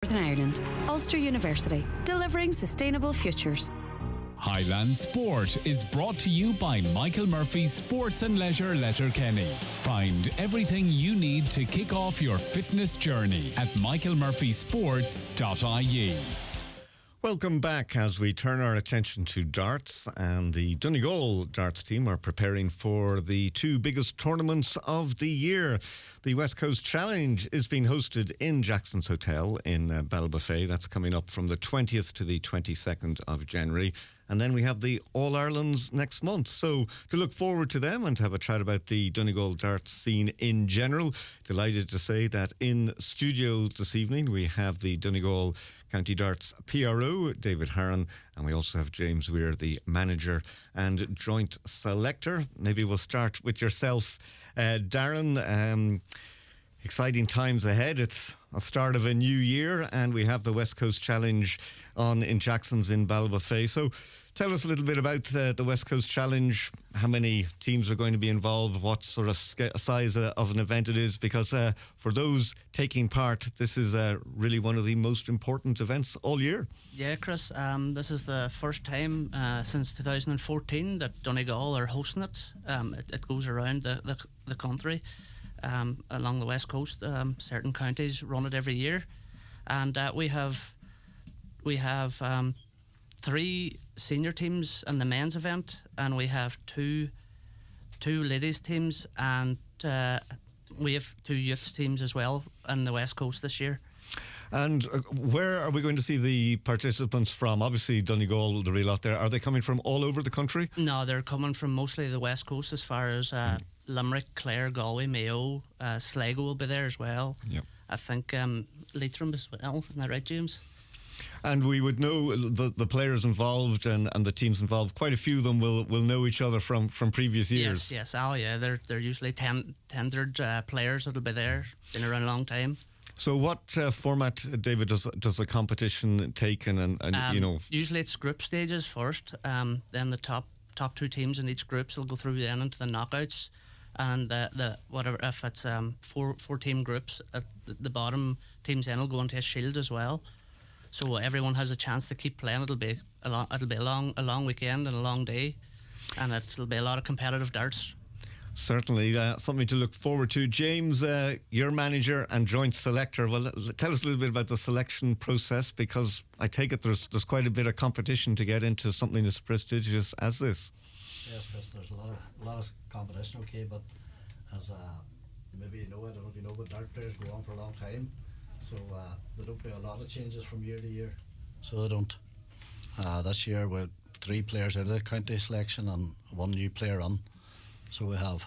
Northern Ireland. Ulster University, delivering sustainable futures. Highland Sport is brought to you by Michael Murphy's Sports and Leisure Letterkenny. Find everything you need to kick off your fitness journey at michaelmurphysports.ie. Welcome back as we turn our attention to darts, and the Donegal darts team are preparing for the two biggest tournaments of the year. The West Coast Challenge is being hosted in Jackson's Hotel in Ballybofey. That's coming up from the 20th to the 22nd of January. And then we have the All-Irelands next month. So to look forward to them and to have a chat about the Donegal darts scene in general, delighted to say that in studio this evening we have the Donegal County Darts PRO, David Harron, and we also have James Weir, the manager and joint selector. Maybe we'll start with yourself, Darren. Exciting times ahead. It's a start of a new year, and we have the West Coast Challenge on in Jackson's in Ballybofey. So tell us a little bit about the West Coast Challenge, how many teams are going to be involved, what sort of size of an event it is, because for those taking part, this is really one of the most important events all year. Yeah, Chris, this is the first time since 2014 that Donegal are hosting it. It goes around the country. Along the West Coast, certain counties run it every year, and we have 3 senior teams in the men's event, and we have two ladies teams, and we have 2 youth teams as well in the West Coast this year. And where are we going to see the participants from? Obviously Donegal, the real lot there. Are they coming from all over the country? No, they're coming from mostly the West Coast, as far as Limerick, Clare, Galway, Mayo, Sligo will be there as well. Yep. I think Leitrim as well. Isn't that right, James? And we would know the players involved and the teams involved. Quite a few of them will know each other from previous years. Yes. Oh, yeah. They're usually tendered players that'll be there. Been around a long time. So what format, David, does the competition take? And you know, usually it's group stages first. Then the top 2 teams in each group will go through then into the knockouts. And the whatever, if it's 4 team groups, at the bottom teams then will go into a shield as well. So everyone has a chance to keep playing. It'll be a long weekend and a long day, and it'll be a lot of competitive darts. Certainly, something to look forward to. James, your manager and joint selector. Well, tell us a little bit about the selection process, because I take it there's quite a bit of competition to get into something as prestigious as this. Yes, Chris, there's a lot of competition, okay, but as maybe you know, I don't know if you know, but dart players go on for a long time, so there don't be a lot of changes from year to year. So they don't. This year we're 3 players out of the county selection and 1 new player on. So we have.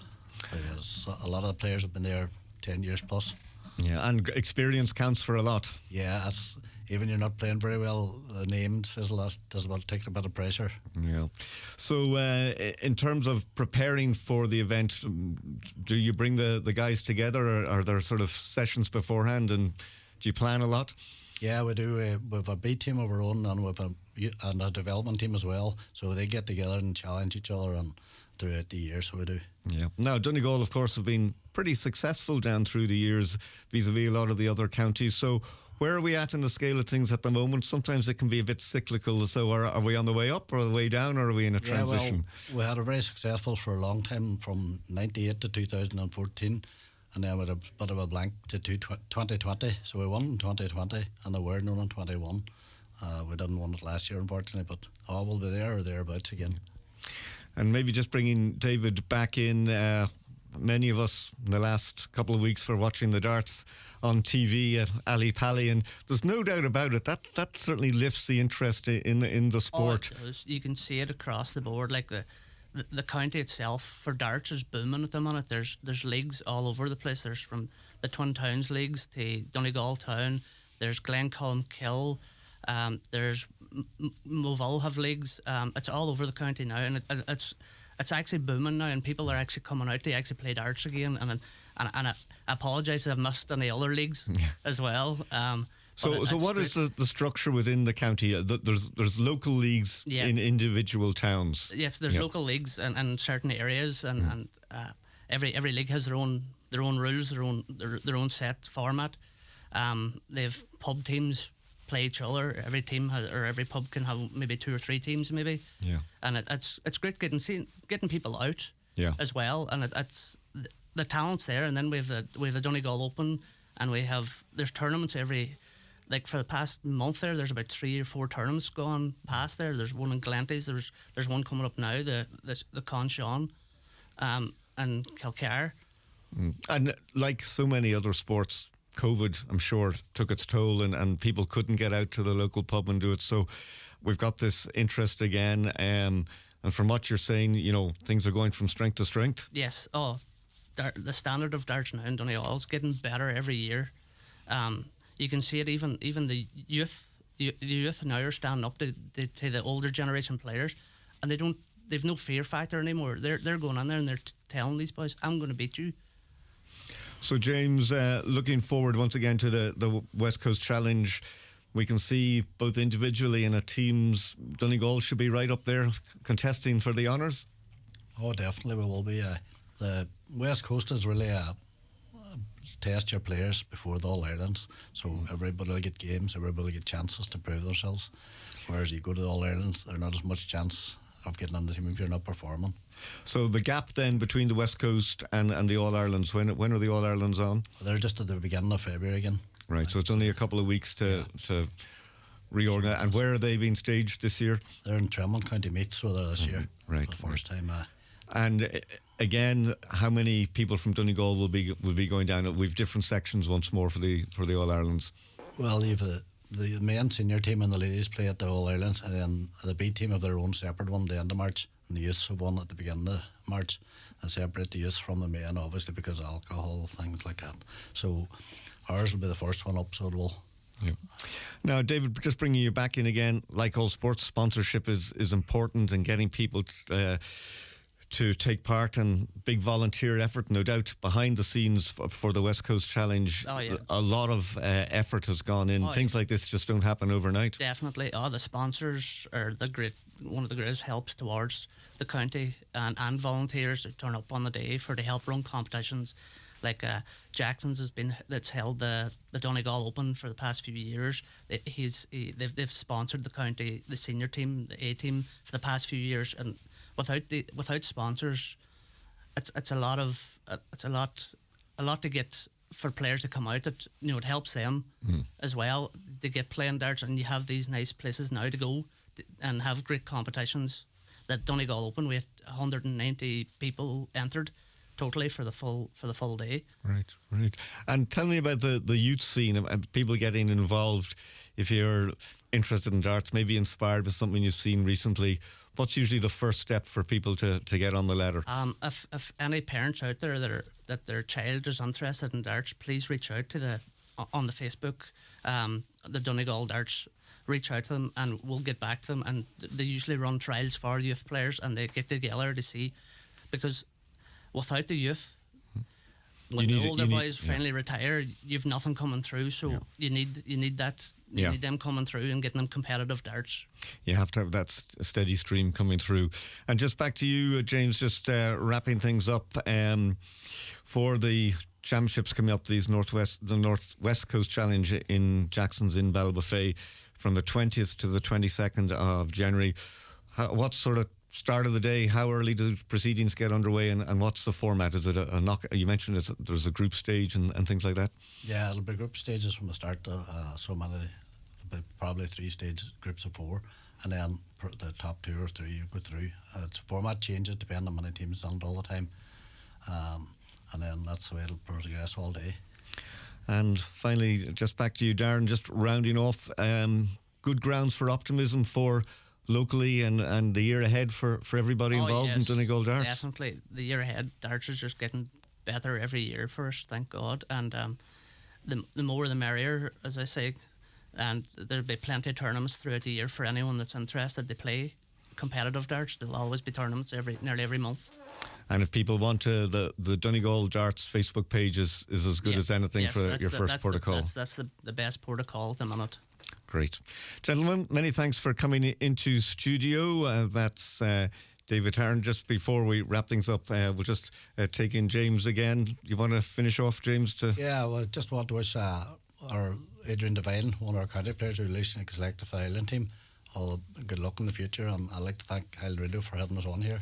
A lot of the players have been there 10 years plus. Yeah, and experience counts for a lot. Yeah, even you're not playing very well, the name says a lot, takes a bit of pressure. Yeah. So in terms of preparing for the event, do you bring the guys together, or are there sort of sessions beforehand, and do you plan a lot? Yeah, we do. We have a B team of our own, and we have a development team as well, so they get together and challenge each other and throughout the year, so we do. Yeah. Now, Donegal, of course, have been pretty successful down through the years vis-a-vis a lot of the other counties. So where are we at in the scale of things at the moment? Sometimes it can be a bit cyclical. So are we on the way up or the way down, or are we in a transition? Well, we had a very successful for a long time from 98 to 2014, and then with a bit of a blank to 2020. So we won in 2020 and the Weir known in 21. We didn't win it last year, unfortunately, but we'll be there or thereabouts again. And maybe just bringing David back in, many of us in the last couple of weeks were watching the darts on TV at Ali Pally, and there's no doubt about it, that certainly lifts the interest in the sport. Oh, it does. You can see it across the board, like the county itself for darts is booming at the minute. There's leagues all over the place. There's from the Twin Towns leagues to Donegal Town. There's Glencolm Kill. There's Moville have leagues. It's all over the county now, and it's actually booming now, and people are actually coming out to actually play darts again. And I apologise if I've missed any other leagues as well. So what is the structure within the county? There's local leagues in individual towns. Yes, there's local leagues in certain areas, and every league has their own rules, their own set format. They've pub teams play each other. Every team has, or every pub can have maybe 2 or 3 teams, maybe. Yeah. And it's great getting people out. Yeah. As well, and it's the talent's there. And then we have the Donegal Open, and there's tournaments every. Like for the past month there's about 3 or 4 tournaments going past there. There's one in Glenties. There's one coming up now. The Conshawn, and Kilcare. And like so many other sports, COVID, I'm sure, took its toll, and people couldn't get out to the local pub and do it. So we've got this interest again. And from what you're saying, things are going from strength to strength. Yes. Oh, the standard of darts now in Donegal is getting better every year. You can see it even the youth. The youth now are standing up to the older generation players, and they've no fear factor anymore. They're going in there and they're telling these boys, "I'm going to beat you." So James, looking forward once again to the West Coast Challenge, we can see both individually and at teams, Donegal should be right up there contesting for the honours. Oh, definitely we will be. The West Coast is really test your players before the All-Irelands, so everybody will get games, everybody will get chances to prove themselves, whereas you go to the All-Irelands, there's not as much chance of getting on the team if you're not performing. So the gap then between the West Coast and the All-Irelands, when are the All-Irelands on? They're just at the beginning of February again. Right, so it's only a couple of weeks to reorganise. And where are they being staged this year? They're in Tremont, County Meath, so they're this year. Right. For the first time. And again, how many people from Donegal will be going down? We've different sections once more for the All-Irelands. Well, you've the main senior team and the ladies play at the All-Irelands, and then the B team have their own separate one at the end of March, and the youths have one at the beginning of March, and separate the youths from the main, obviously, because of alcohol, things like that. So ours will be the first one up, so it will. Yeah. Now, David, just bringing you back in again, like all sports, sponsorship is important, and getting people to take part, and big volunteer effort, no doubt, behind the scenes for the West Coast Challenge. Oh, yeah. A lot of effort has gone in. Things like this just don't happen overnight. Definitely. The sponsors are one of the greatest helps towards the county, and volunteers who turn up on the day to help run competitions. Like Jackson's that's held the Donegal Open for the past few years. They've sponsored the county, the senior team, the A team for the past few years, and without sponsors, it's a lot to get for players to come out. It helps them as well to get playing darts, and you have these nice places now to go and have great competitions. That Donegal Open, we had 190 people entered totally for the full day. Right. And tell me about the youth scene and people getting involved. If you're interested in darts, maybe inspired by something you've seen recently, what's usually the first step for people to get on the ladder? If any parents out there that their child is interested in darts, please reach out to on the Facebook, the Donegal Darts. Reach out to them and we'll get back to them. And they usually run trials for youth players, and they get together to see, because without the youth, when the older boys finally retire, you've nothing coming through. So you need that. You need them coming through and getting them competitive darts. You have to have that steady stream coming through. And just back to you, James, just wrapping things up for the championships coming up, the Northwest Coast Challenge in Jackson's in Ballybofey from the 20th to the 22nd of January. What sort of start of the day? How early do proceedings get underway, and what's the format? Is it a knock? You mentioned there's a group stage and things like that. Yeah, it'll be group stages from the start. Probably 3 stages, groups of 4, and then the top 2 or 3 you go through. The format changes depending on how many teams on it all the time, and then that's the way it'll progress all day. And finally, just back to you, Darren, just rounding off, good grounds for optimism for locally and the year ahead for everybody involved in Donegal Darts. Definitely. The year ahead, darts is just getting better every year for us, thank God. And the more the merrier, as I say. And there'll be plenty of tournaments throughout the year for anyone that's interested to play competitive darts. There'll always be tournaments nearly every month. And if people want to, the Donegal Darts Facebook page is as good as anything for your first protocol. That's the best protocol at the minute. Great. Gentlemen, many thanks for coming into studio. That's David Harron. Just before we wrap things up, we'll just take in James again. You want to finish off, James? Yeah, well, just want to wish our Adrian Devine, one of our county players who released in the Selector for the Island team, all good luck in the future, and I'd like to thank Highland Radio for having us on here.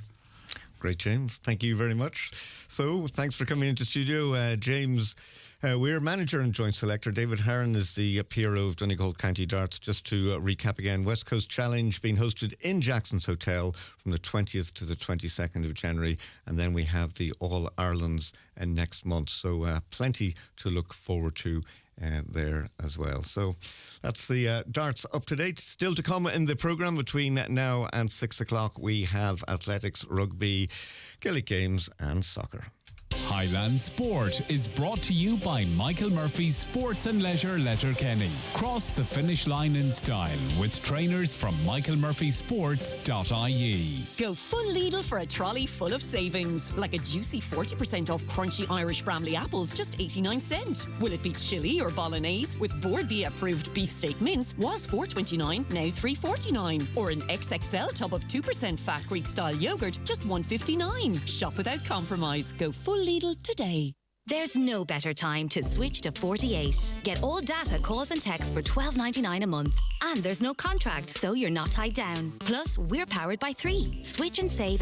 Great, James. Thank you very much. So, thanks for coming into studio, James. Weir, manager and joint selector. David Harron is the PRO of Donegal County Darts. Just to recap again, West Coast Challenge being hosted in Jackson's Hotel from the 20th to the 22nd of January. And then we have the All-Irelands next month. So plenty to look forward to there as well. So that's the darts up to date. Still to come in the programme between now and 6 o'clock, we have athletics, rugby, Gaelic games and soccer. Highland Sport is brought to you by Michael Murphy Sports and Leisure Letterkenny. Cross the finish line in style with trainers from michaelmurphysports.ie. Go full Lidl for a trolley full of savings, like a juicy 40% off crunchy Irish Bramley apples, just 89¢. Will it be chili or bolognese? With Board B approved beefsteak mince, was $4.29, now $3.49. Or an XXL tub of 2% fat Greek style yogurt, just $1.59. Shop without compromise. Go full Lidl today. There's no better time to switch to 48. Get all data, calls and texts for $12.99 a month. And there's no contract, so you're not tied down. Plus, we're powered by 3. Switch and save